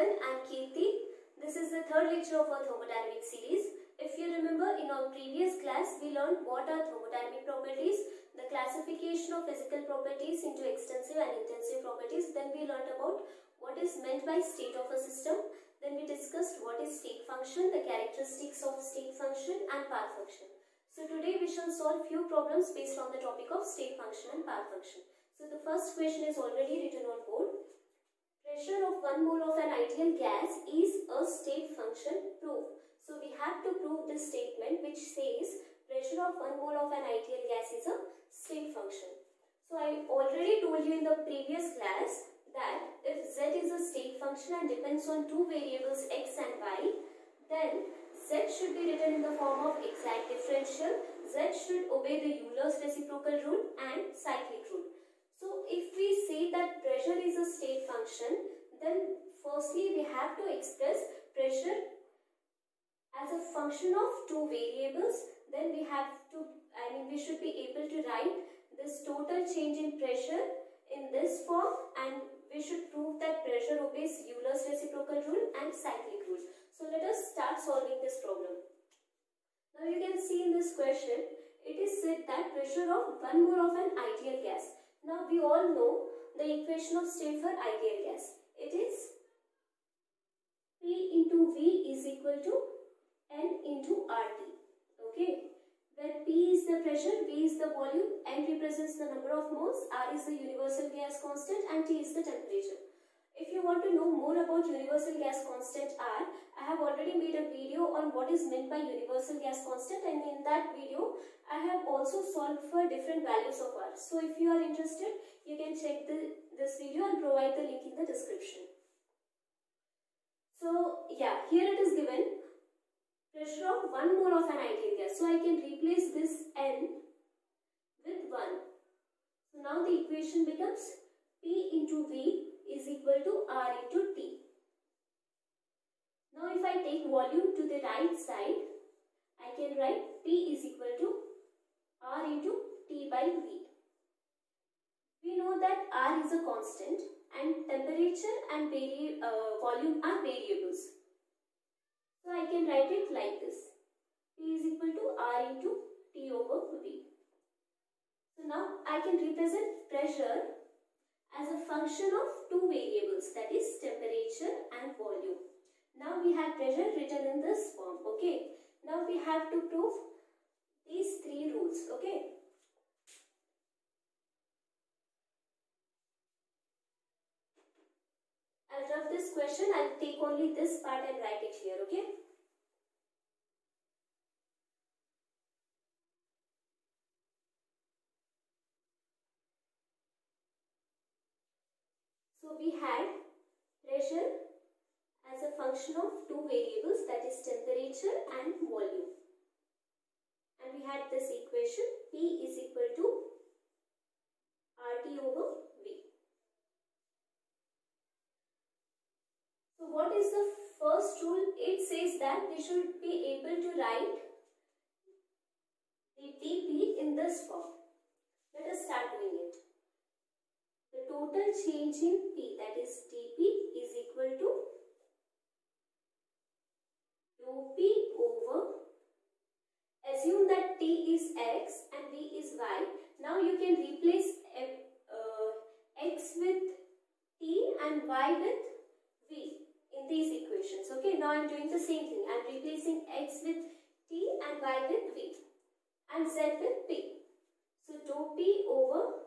everyone, I am Kirti. This is the third lecture of our thermodynamic series. If you remember, in our previous class we learned what are thermodynamic properties, the classification of physical properties into extensive and intensive properties. Then we learned about what is meant by state of a system. Then we discussed what is state function, the characteristics of state function and path function. So today we shall solve few problems based on the topic of state function and path function. So the first question is already written on board. Pressure of 1 mole of an ideal gas is a state function. Proof. So we have to prove this statement which says pressure of 1 mole of an ideal gas is a state function. So I already told you in the previous class that if Z is a state function and depends on two variables x and y, then Z should be written in the form of exact differential. Z should obey the Euler's reciprocal rule and cyclic rule. So if we say that pressure is a state function, then firstly we have to express pressure as a function of two variables. Then we have to, we should be able to write this total change in pressure in this form, and we should prove that pressure obeys Euler's reciprocal rule and cyclic rule. So let us start solving this problem. Now you can see in this question, it is said that pressure of 1 mole of an ideal gas. Now we all know the equation of state for ideal gas. It is P into V is equal to N into RT. Okay. Where P is the pressure, V is the volume, N represents the number of moles, R is the universal gas constant and T is the temperature. If you want to know more about universal gas constant R, I have already made a video on what is meant by universal gas constant, and in that video I have also solved for different values of R. So if you are interested, you can check this video and provide the link in the description. So yeah, here it is given pressure of 1 mole of an ideal gas. So I can replace this N with 1. So now the equation becomes P into V is equal to R into T. Now if I take volume to the right side, I can write P is equal to R into T by V. We know that R is a constant and temperature and volume are variables. So I can write it like this. P is equal to R into T over V. So now I can represent pressure as a function of two variables, that is temperature and volume. Now we have pressure written in this form. Okay. Now we have to prove these three rules. Okay. I'll drop this question. I'll take only this part and write it here. Okay. So we had pressure as a function of two variables, that is temperature and volume. And we had this equation P is equal to RT over V. So what is the first rule? It says that we should be able to write the dP in this form. Let us start doing it. The total change in P, that is dP, is equal to dou P over, assume that T is X and V is Y. Now you can replace X with T and Y with V in these equations. Okay, now I am doing the same thing. I am replacing X with T and Y with V and Z with P. So dou P over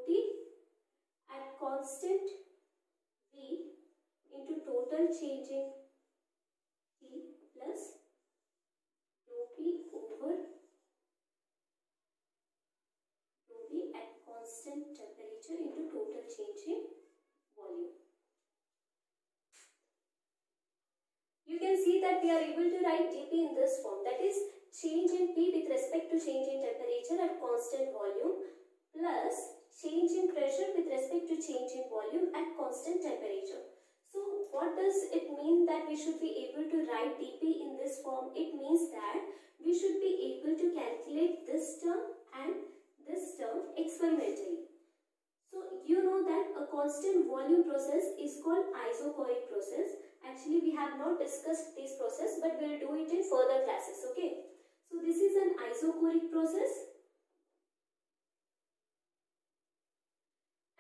T at constant V into total change in T plus dou P over dou P at constant temperature into total change in volume. You can see that we are able to write dP in this form, that is change in P with respect to change in temperature at constant volume plus change in pressure with respect to change in volume at constant temperature. So what does it mean that we should be able to write dP in this form? It means that we should be able to calculate this term and this term experimentally. So you know that a constant volume process is called isochoric process. Actually, we have not discussed this process, but we will do it in further classes, okay? So this is an isochoric process.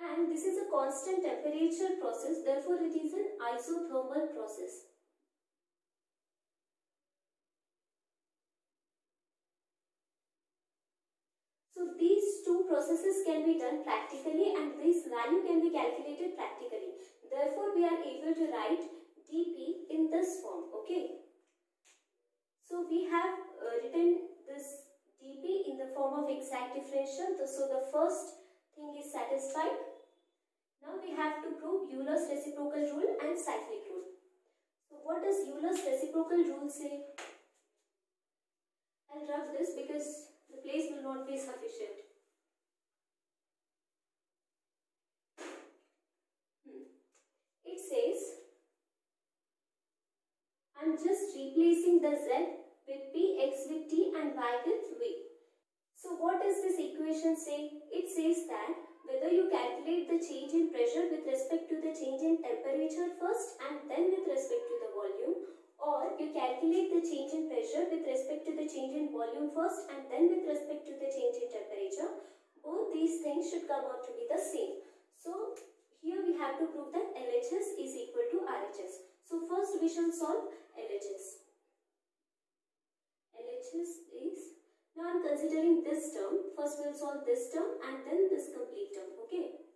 And this is a constant temperature process, therefore it is an isothermal process. So these two processes can be done practically and this value can be calculated practically. Therefore we are able to write dP in this form, okay. So we have written this dP in the form of exact differential. So the first thing is satisfied. Now we have to prove Euler's reciprocal rule and cyclic rule. So what does Euler's reciprocal rule say? I'll rub this because the place will not be sufficient. It says, I'm just replacing the z with p, x with t and y with v. So what does this equation say? It says that whether you calculate the change in pressure with respect to the change in temperature first and then with respect to the volume, or you calculate the change in pressure with respect to the change in volume first and then with respect to the change in temperature, both these things should come out to be the same. So here we have to prove that LHS is equal to RHS. So first we shall solve LHS. LHS is, now I am considering this term. First we will solve this term and then this complete term, okay.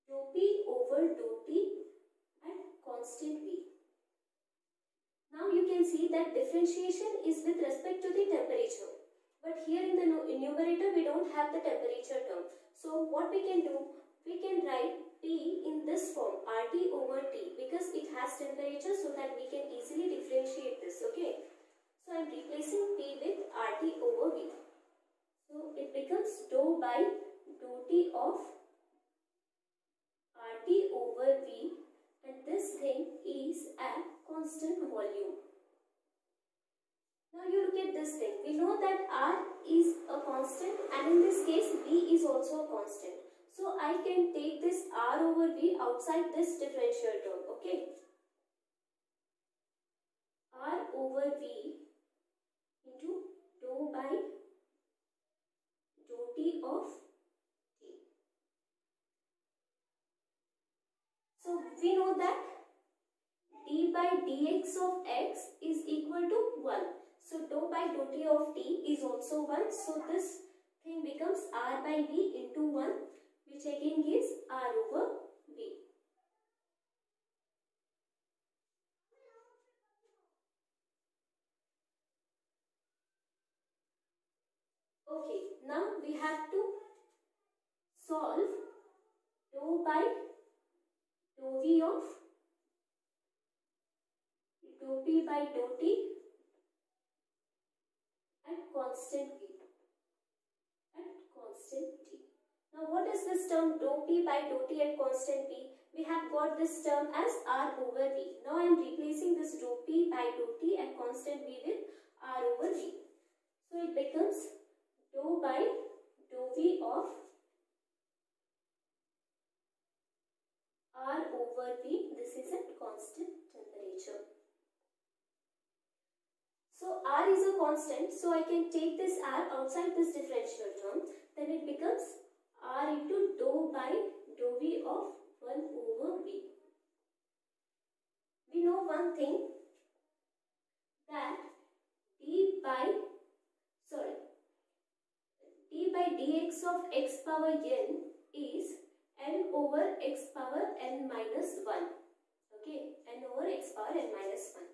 Dou P over dou T at constant V. Now you can see that differentiation is with respect to the temperature. But here in the numerator we don't have the temperature term. So what we can do? We can write P in this form, RT over T, because it has temperature, so that we can easily differentiate this, okay. So I am replacing P with RT over V. So it becomes dou by dou T of RT over V, and this thing is at constant volume. Now you look at this thing. We know that R is a constant and in this case V is also a constant. So I can take this R over V outside this differential term, okay. R over V into dou by dou T of T. So we know that d by dx of x is equal to 1. So dou by dou T of T is also 1. So this thing becomes R by V into 1, which again gives R over V. Okay, now we have to solve dou by dou V of dou P by dou T at constant V, at constant T. Now what is this term dou P by dou T at constant V? We have got this term as R over V. Now I am replacing this dou P by dou T at constant V with R over V. So it becomes dou by dou V of R over V. This is at constant temperature. So R is a constant, so I can take this R outside this differential term. Then it becomes R into dou by dou V of 1 over V. We know one thing, that d by dx of x power n is n over x power n minus 1. Okay, n over x power n minus 1.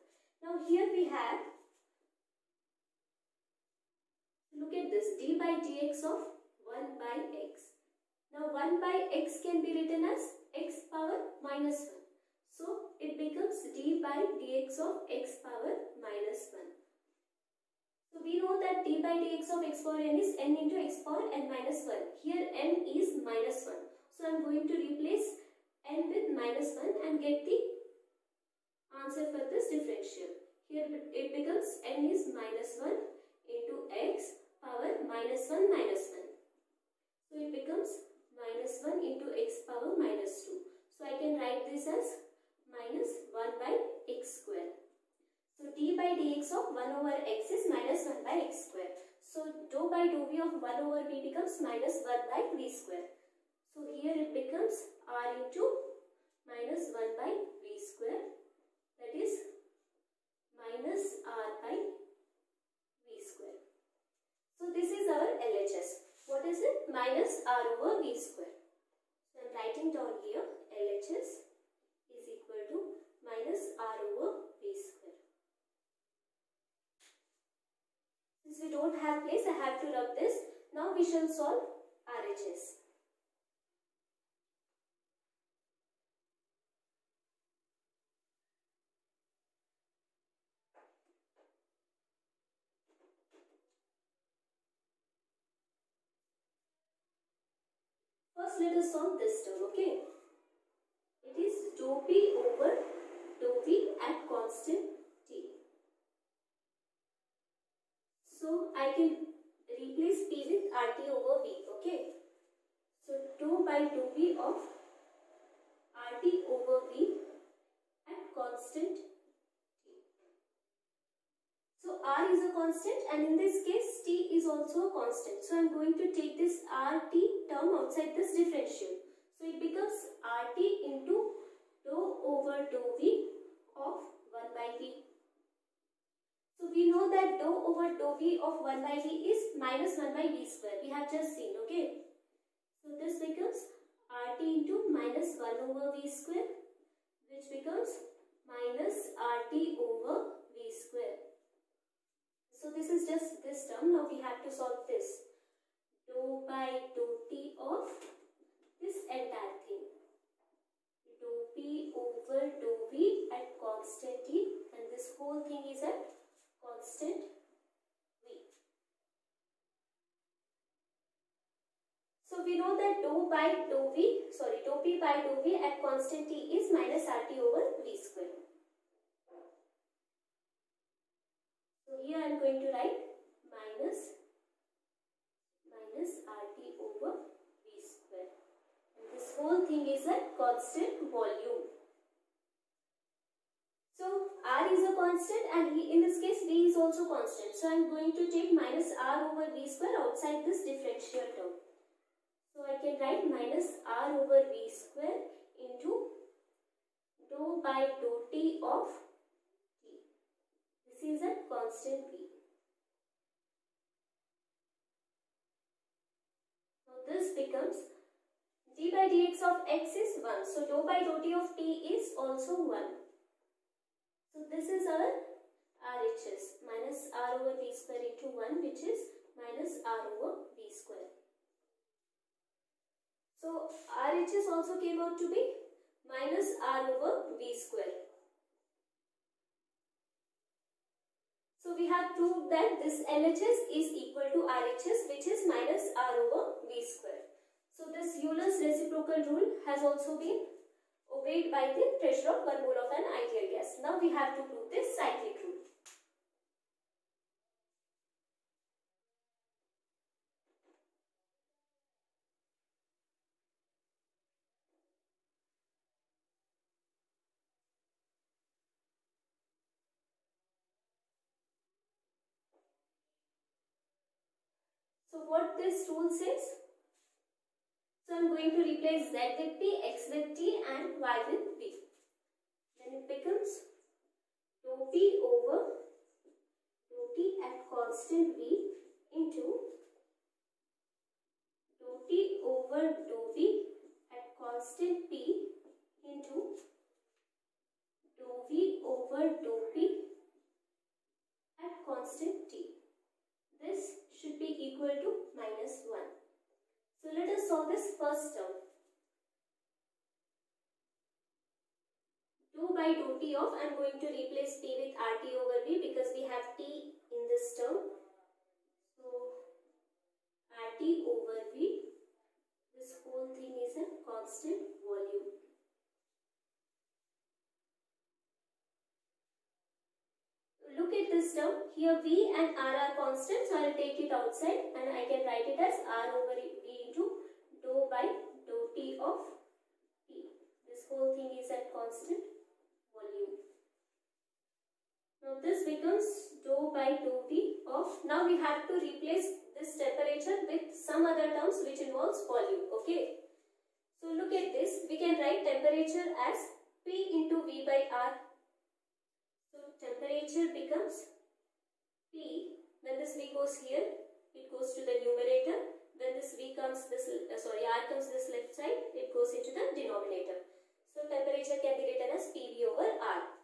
Now here we have, look at this, d by dx of 1 by x. Now 1 by x can be written as x power minus 1. So it becomes d by dx of x power minus 1. So we know that d by dx of x power n is n into x power n minus 1. Here n is minus 1. So I am going to replace n with minus 1 and get the answer for this differential. Here it becomes n is minus 1 into x power minus 1 minus 1. So it becomes minus 1 into x power minus 2. So I can write this as minus 1 by x square. So d by dx of 1 over x is minus 1 by x square. So dou by dou v of 1 over v becomes minus 1 by v square. So here it becomes r into minus 1 by v square, that is minus r by v square. So this is our LHS. What is it? Minus r over v square. So I am writing down here LHS is equal to minus r over v square. Since we don't have place, I have to rub this. Now we shall solve RHS. First let us solve this term, okay? It is dou p over dou v at constant t. So I can replace p with RT over v, okay? So dou by dou v of RT over v at constant t. So r is a constant and in this case t is also a constant. So I am going to take this RT term outside this differential. So it becomes RT into dou over dou v of 1 by v. So we know that dou over dou v of 1 by v is minus 1 by v square. We have just seen, okay? So this becomes RT into minus 1 over v square, which becomes minus RT over v square. So this is just this term. Now we have to solve this. Dou by dou t of this entire thing. Dou p over dou v at constant t, and this whole thing is at constant v. So we know that dou p by dou v at constant t is minus RT over v square. So here I am going to write minus RT over v square. And this whole thing is a constant volume. So r is a constant and in this case v is also constant. So I am going to take minus r over v square outside this differential term. So I can write minus r over v square into dou by dou t of t. This is a constant v. Now this becomes d by dx of x is 1. So dou by dou t of t is also 1. So this is our RHS, minus r over v square into 1, which is minus r over v square. So RHS also came out to be minus r over v square. So we have proved that this LHS is equal to RHS, which is minus r over v square. So this Euler's reciprocal rule has also been obeyed by the pressure of 1 mole of an ideal gas. Now we have to prove this cyclic rule. So what this rule says? So I am going to replace z with p, x with t and y with p. Then it becomes dou p over dou t at constant v into dou t over dou v at constant p into dou v over dou p at constant t. This should be equal to minus 1. So let us solve this first term. Dou by dou t of, I am going to replace p with RT over v because we have t in this term. So RT over v, this whole thing is a constant volume. Look at this term. Here v and r are constant, so I will take it outside and I can write it as r over v into dou by T of P. This whole thing is at constant volume. Now this becomes dou by dou V of, now we have to replace this temperature with some other terms which involves volume. Okay. So look at this, we can write temperature as P into V by R. So temperature becomes P, when this V goes here, it goes to the numerator. When this V comes this, R comes this left side, it goes into the denominator. So temperature can be written as PV over R.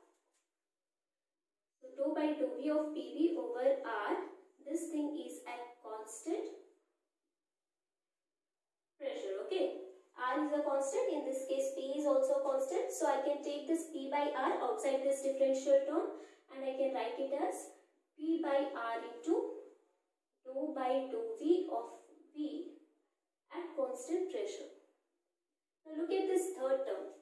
So dou by dou V of PV over R, this thing is at constant pressure. Okay. R is a constant, in this case P is also constant, so I can take this P by R outside this differential term and I can write it as P by R into dou by dou V of V at constant pressure. Now look at this third term,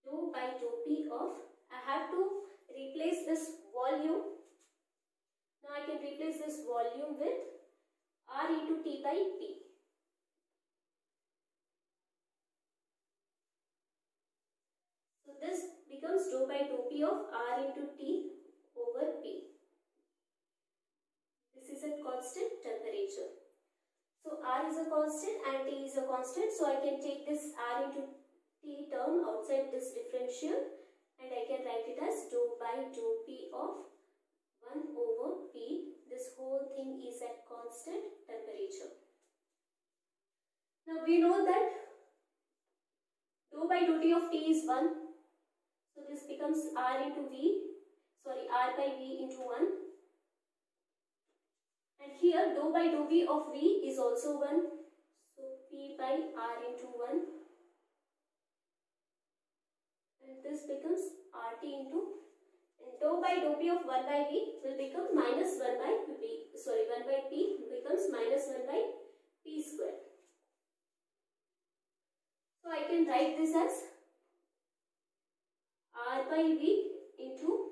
dou by dou P of, I have to replace this volume. Now I can replace this volume with R into T by P. This becomes dou by dou P of R into T over P. This is at constant temperature. So R is a constant and T is a constant. So I can take this R into T term outside this differential and I can write it as dou by dou P of 1 over P. This whole thing is at constant temperature. Now we know that dou by dou T of T is 1. So this becomes R into V, R by V into 1. And here dou by dou V of V is also 1. So P by R into 1. And this becomes RT into, and dou by dou P of 1 by V will become minus 1 by V, 1 by P becomes minus 1 by P square. So I can write this as R by V into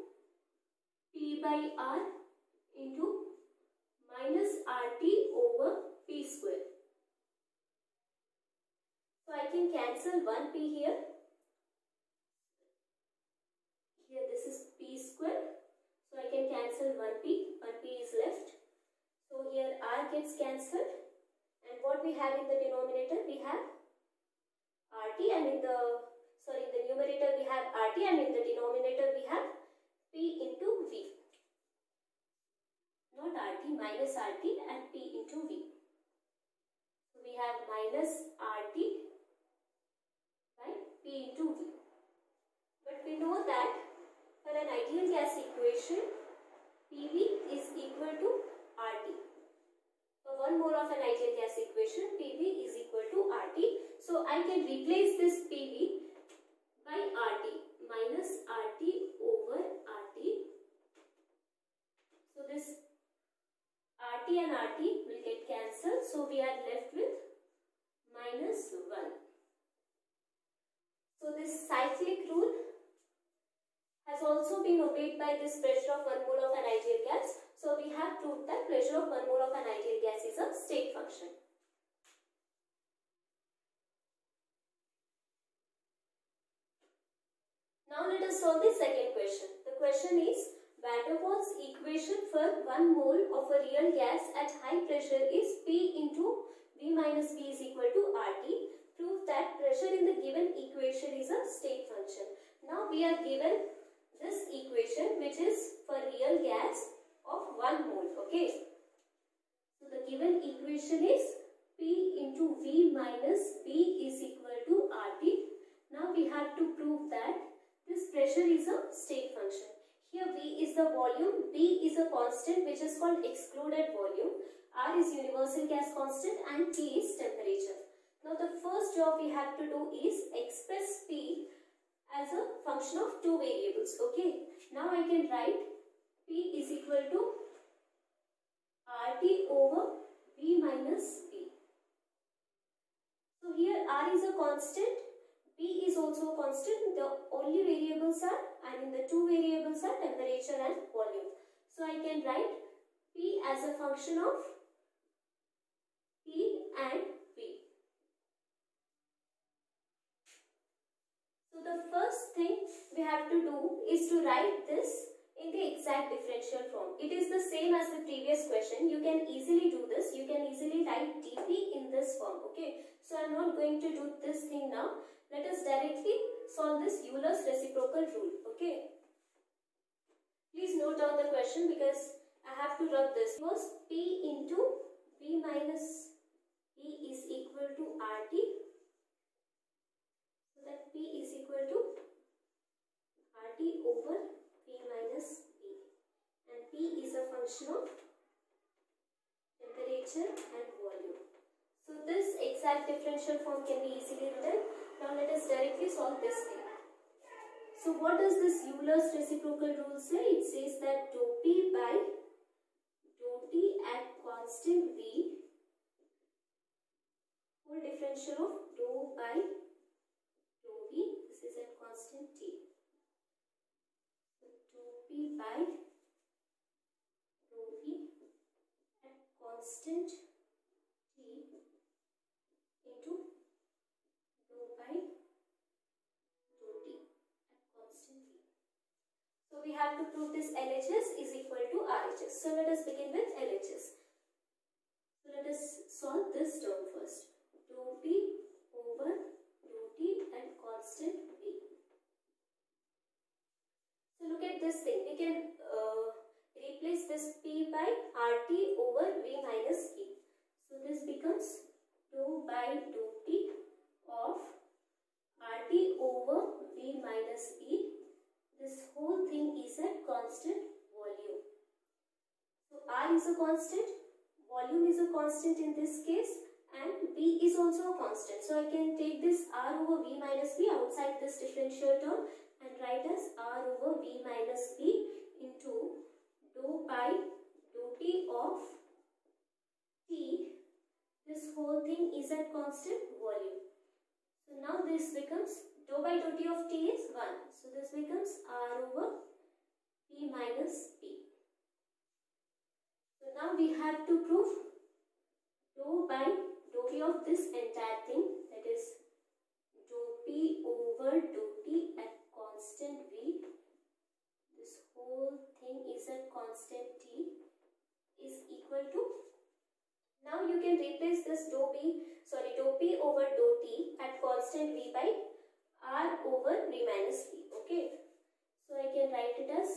P by R into minus RT over P square. So I can cancel 1P here. Here this is P square. So I can cancel 1P. 1P is left. So here R gets cancelled. And what we have in the denominator, we have RT, and in the numerator we have RT, and in the denominator we have P into V. Not RT, minus RT and P into V. So we have minus RT by P into V. But we know that for an ideal gas equation, PV is equal to RT. For 1 mole of an ideal gas equation, PV is equal to RT. So I can replace this PV by RT, minus RT over RT. So this RT and RT will get cancelled. So we are left with minus 1. So this cyclic rule has also been obeyed by this pressure of 1 mole of an ideal gas. So we have proved that pressure of 1 mole of an ideal gas is a state function. Now let us solve the second question. The question is, Van der Waals equation for 1 mole of a real gas at high pressure is P into V minus P is equal to RT. Prove that pressure in the given equation is a state function. Now we are given this equation which is for real gas of 1 mole. Okay. So the given equation is P into V minus P is equal to RT. Now we have to prove that this pressure is a state function. Here V is the volume, B is a constant which is called excluded volume, R is universal gas constant and T is temperature. Now the first job we have to do is express P as a function of two variables. Okay. Now I can write P is equal to RT over V minus P. So here R is a constant, P is also constant. The only variables are, the two variables are temperature and volume. So I can write P as a function of P and V. the first thing we have to do is to write this in the exact differential form. It is the same as the previous question. You can easily do this. You can easily write dp in this form. Okay. So I am not going to do this thing now. Let us directly solve this Euler's reciprocal rule. Okay. Please note down the question because I have to rub this. First, P into V minus E is equal to RT. So that P is equal to RT over V minus E. And P is a function of temperature and volume. So this exact differential form can be easily written. Now let us directly solve this thing. So what does this Euler's reciprocal rule say? It says that dou P by dou T at constant V, whole differential of dou by dou V, this is at constant T. So dou P by dou V at constant T into dou by So we have to prove this LHS is equal to RHS. So let us begin with LHS. So let us solve this term first. Dou P over dou T at constant V. So look at this thing. We can replace this P by RT over V minus E. So this becomes dou by dou T of RT over V minus E. This whole thing is a constant volume. So R is a constant, volume is a constant in this case, and V is also a constant. So I can take this R over V minus V outside this differential term and write as R over V minus V into dou by dou T of T. This whole thing is at constant volume. So now this becomes dou by dou T of T is 1. So this becomes R over V minus P. So now we have to prove dou by dou V of this entire thing, that is dou P over dou T at constant V. This whole thing is at constant T is equal to, now you can replace this dou P over dou T at constant V by R over V minus V. Okay. So I can write it as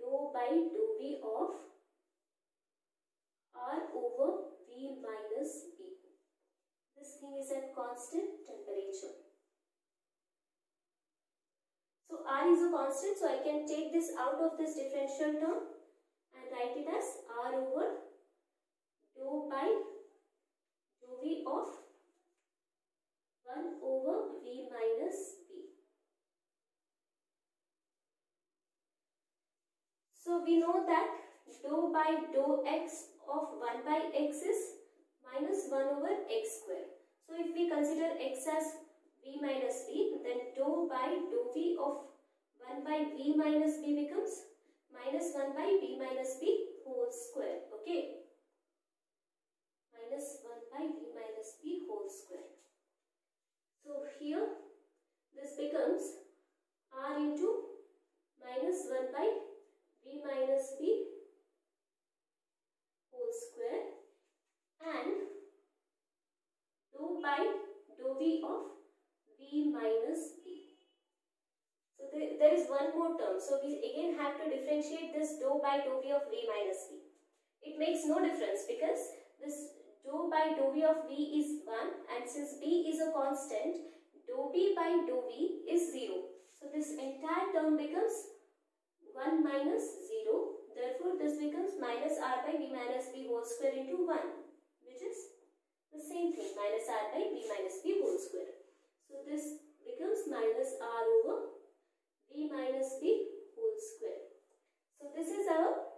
dou by dou V of R over V minus V. This thing is at constant temperature. So R is a constant, so I can take this out of this differential term and write it as R over dou by dou V of 1 over V minus V. So we know that dou by dou x of 1 by x is minus 1 over x square. So if we consider x as V minus V, then dou by dou V of 1 by V minus V becomes minus 1 by V minus V whole square. Okay. Minus 1 by V minus V whole square. So here this becomes R into minus 1 by V minus V whole square and dou by dou V of V minus V. So there is one more term. So we again have to differentiate this dou by dou V of V minus V. It makes no difference because this dou by dou V of V is 1 and since V is a constant, dou P by dou V is 0. So this entire term becomes 1 minus 0. Therefore this becomes minus R by V minus V whole square into 1, which is the same thing, minus R by V minus V whole square. So this becomes minus R over V minus V whole square. So this is our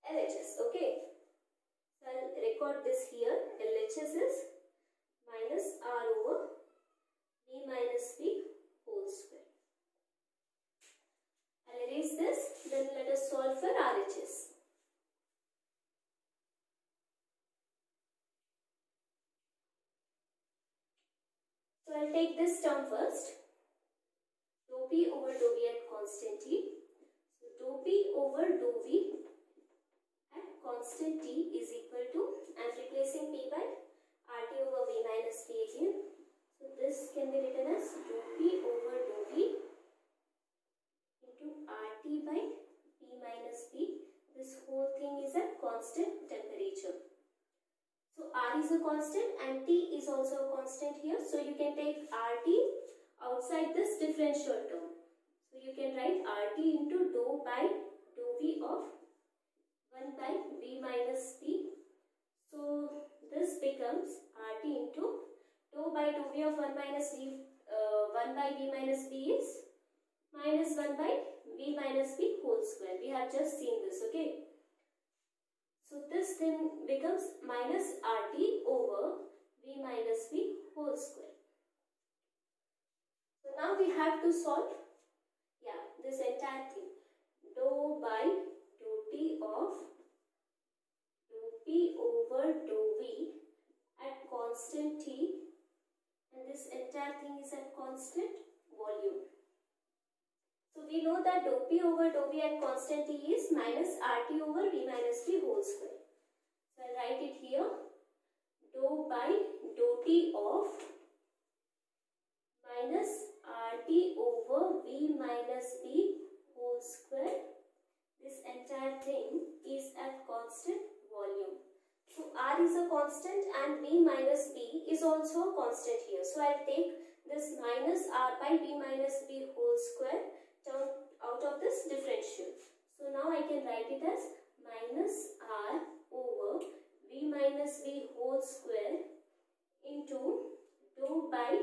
LHS. Okay. So I'll record this here. LHS is minus R over V minus V whole square. I'll erase this. Then let us solve for RHS. So I'll take this term first. P over dou V at constant T. So dou P over dou V at constant T is equal to, I am replacing P by RT over V minus P again. So this can be written as dou P over dou V into RT by P minus P. This whole thing is at constant temperature. So R is a constant and T is also a constant here. So you can take RT outside this differential term. So you can write RT into dou by dou V of 1 by V minus P. So this becomes RT into dou by dou V of 1 minus V, 1 by V minus P is minus 1 by V minus P whole square. We have just seen this, okay. So this then becomes minus RT over V minus P whole square. So now we have to solve, this entire thing. Dou by dou T of dou P over dou V at constant T, and this entire thing is at constant volume. So we know that dou P over dou V at constant T is minus RT over V minus P whole square. So I'll write it here. Dou by dou T of minus RT over V minus P whole square. This entire thing is at constant volume. So R is a constant and V minus B is also a constant here. So I'll take this minus R by V minus B whole square term out of this differential. So now I can write it as minus R over V minus B whole square into dou by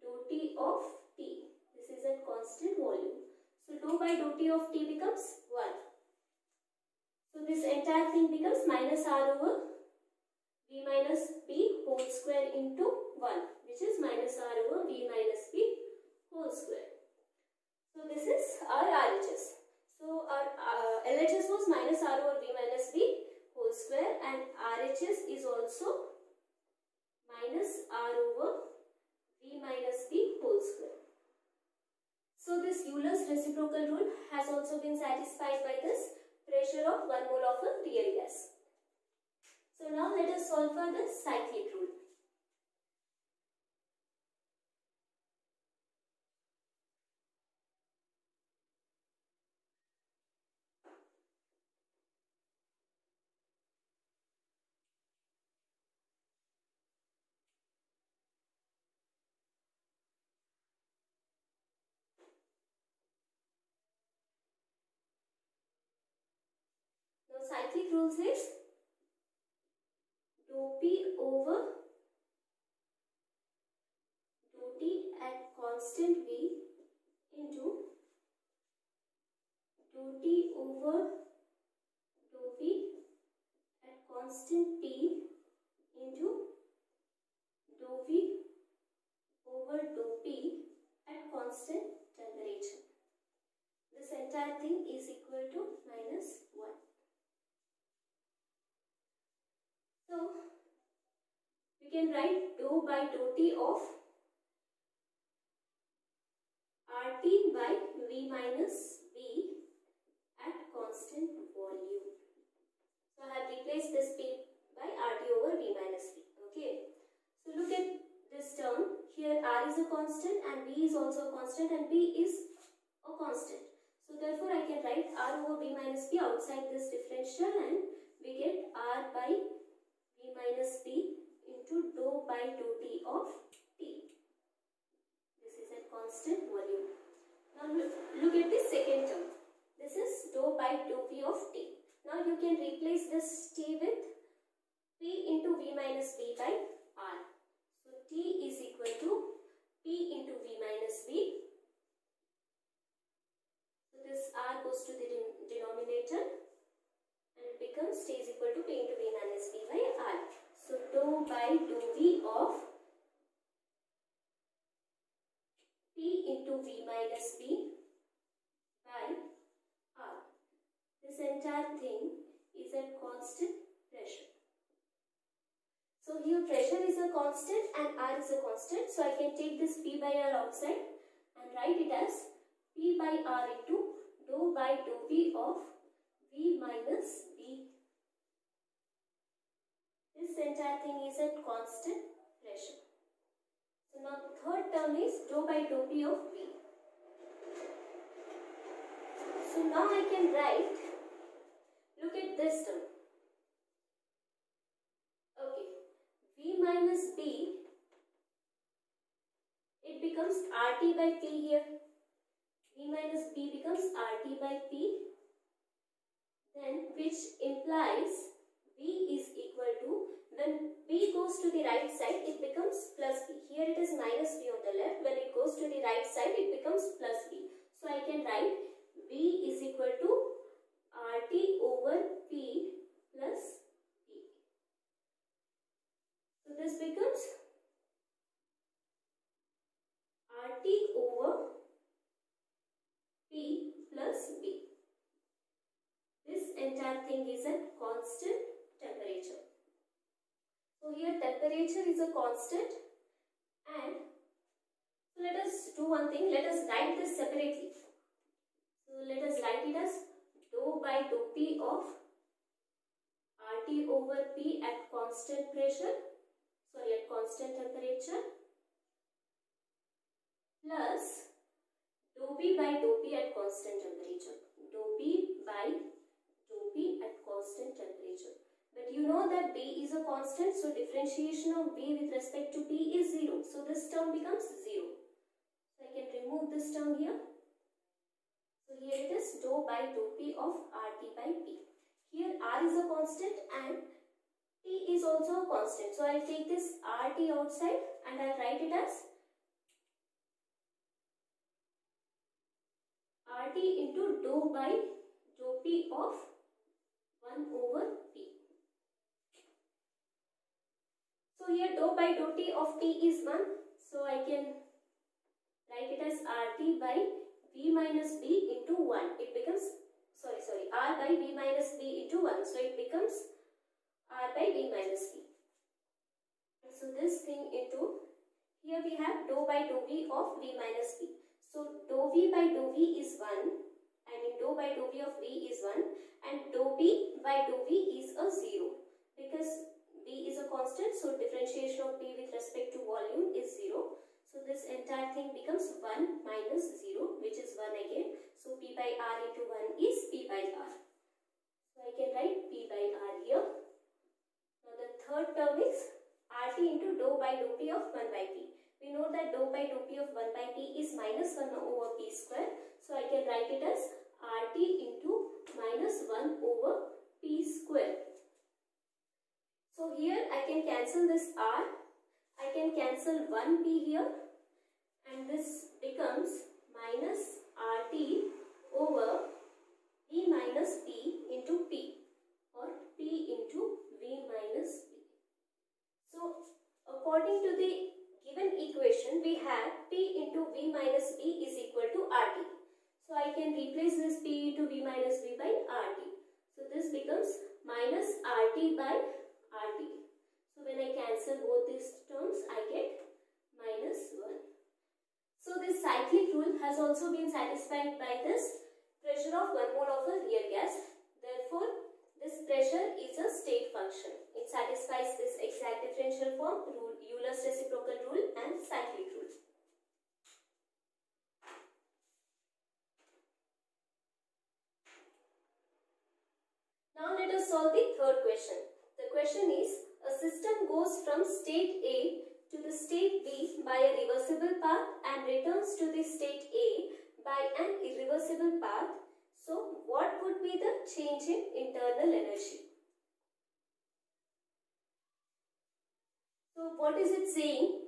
dou T of T. This is at constant volume. So dou by dou T of T becomes 1. So this entire thing becomes minus R over V minus B whole square into 1, which is minus R over V minus B whole square. So this is our RHS. So our LHS was minus R over V minus B whole square, and RHS is also minus R over V minus B whole square. So this Euler's reciprocal rule has also been satisfied by this pressure of 1 mole of a real gas. So now let us solve for the cyclic rule. Now cyclic rule says dou P over dou T at constant V into dou T over dou V at constant T into dou V over dou P at constant temperature. This entire thing is equal to minus 1. So we can write dou by dou T of RT by V minus B at constant volume. So I have replaced this P by RT over V minus B. Okay. So look at this term. Here R is a constant and B is also a constant and B is a constant. So therefore I can write R over V minus B outside this differential, and we get R by V minus B into dou by dou T of T. This is at constant volume. Now look at the second term. This is dou by dou V of T. Now you can replace this T with P into V minus B by R. So T is equal to P into V minus B. So this R goes to the denominator and it becomes T is equal to P into V minus B by R. So dou by dou V of P into V minus B by R. This entire thing is at constant pressure. So here pressure is a constant and R is a constant. So I can take this P by R outside and write it as P by R into dou by dou V of V minus B. This entire thing is at constant pressure. So now the third term is dou by dou P of V. So now I can write, look at this term. Okay, V minus B, it becomes RT by P here. V minus B becomes RT by P, then which implies V is equal to, when B goes to the right side, it becomes plus B. Here it is minus B on the left. When it goes to the right side, it becomes plus B. So I can write V is equal to RT over P plus B. So this becomes RT over P plus B. This entire thing is at constant temperature. So here temperature is a constant, and so let us do one thing. Let us write this separately. So let us write it as dou by dou P of RT over P at constant pressure, at constant temperature, plus dou B by dou P at constant temperature. Dou B by dou P at constant temperature. But you know that B is a constant, so differentiation of B with respect to P is 0. So this term becomes 0. So I can remove this term here. So here it is dou by dou P of RT by P. Here R is a constant and P is also a constant. So I'll take this RT outside and I'll write it as RT into dou by dou P of 1 over P. So here dou by dou T of T is 1. So I can write it as RT by V minus B into 1. It becomes, R by V minus B into 1. So it becomes R by V minus B. So this thing into, here we have dou by dou V of V minus B. So dou V by dou V is 1. I mean dou by dou V of V is 1. And dou B by dou V is a 0. Because B is a constant, so differentiation of B with respect to volume is 0. So this entire thing becomes 1 minus 0, which is 1 again. So P by R into 1 is P by R. So I can write P by R here. Now the third term is RT into dou by dou P of 1 by P. We know that dou by dou P of 1 by P is minus 1 over P square. So I can write it as RT into minus 1 over P square. So here I can cancel this R. I can cancel 1P here. And this becomes minus RT over V minus P into P, or P into V minus P. So according to the given equation, we have P into V minus B is equal to RT. So I can replace this P into V minus B by RT. So this becomes minus RT by RT. So when I cancel both these terms, I get minus 1. So this cyclic rule has also been satisfied by this pressure of 1 mole of a real gas. Therefore, this pressure is a state function. It satisfies this exact differential form, Euler's reciprocal rule and cyclic rule. Now let us solve the third question. The question is, a system goes from state A to the state B by a reversible path and returns to the state A by an irreversible path. So what would be the change in internal energy? So what is it saying?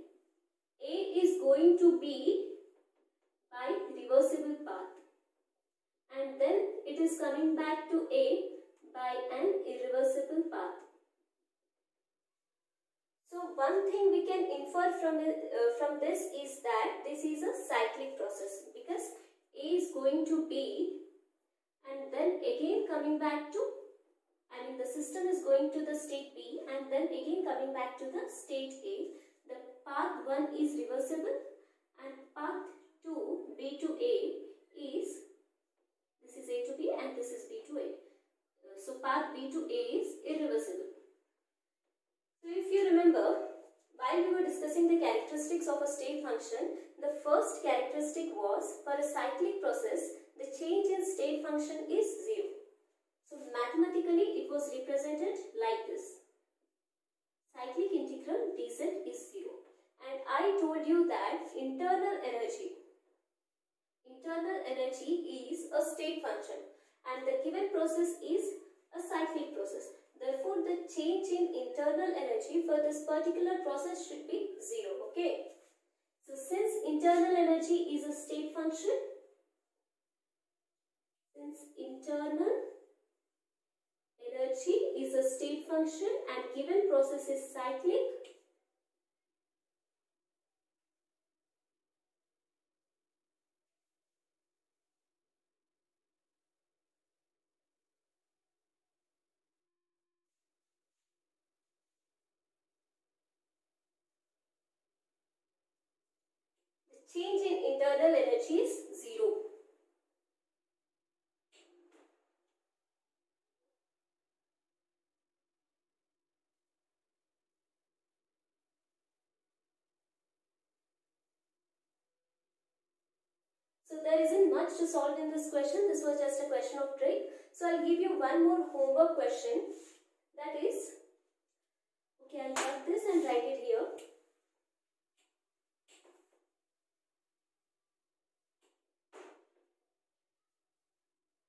A is going to be by reversible path, and then it is coming back to A by an irreversible path. So one thing we can infer from this is that this is a cyclic process, because A is going to B and then again coming back to, the system is going to the state B and then again coming back to the state A. The path 1 is reversible and path 2, B to A, is, this is A to B and this is B to A. So path B to A is irreversible. So if you remember, while we were discussing the characteristics of a state function, the first characteristic was for a cyclic process, the change in state function is 0. So mathematically it was represented like this. Cyclic integral dz is 0. And I told you that internal energy is a state function and the given process is a cyclic process. Therefore, the change in internal energy for this particular process should be 0. Okay. So, since internal energy is a state function, and given process is cyclic, change in internal energy is 0. So there isn't much to solve in this question. This was just a question of trick. So I'll give you one more homework question. That is, okay, I'll cut this and write it here.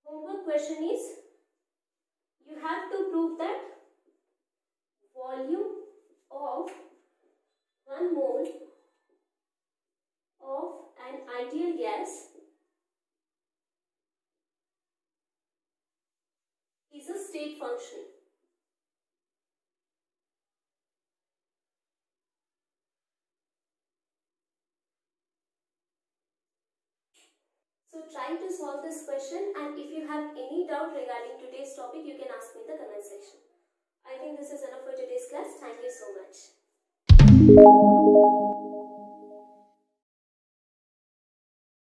Homework question is, you have to prove that volume of 1 mole of an ideal gas is a state function. So try to solve this question, and if you have any doubt regarding today's topic, you can ask me in the comment section. I think this is enough for today's class. Thank you so much.